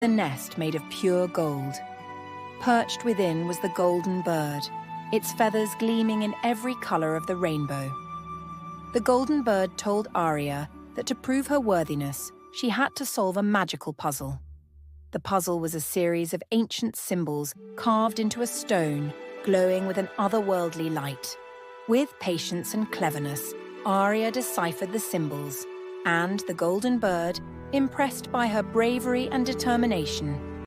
The nest made of pure gold. Perched within was the golden bird, its feathers gleaming in every color of the rainbow. The golden bird told Arya that to prove her worthiness, she had to solve a magical puzzle. The puzzle was a series of ancient symbols carved into a stone, glowing with an otherworldly light. With patience and cleverness, Arya deciphered the symbols, and the golden bird, impressed by her bravery and determination,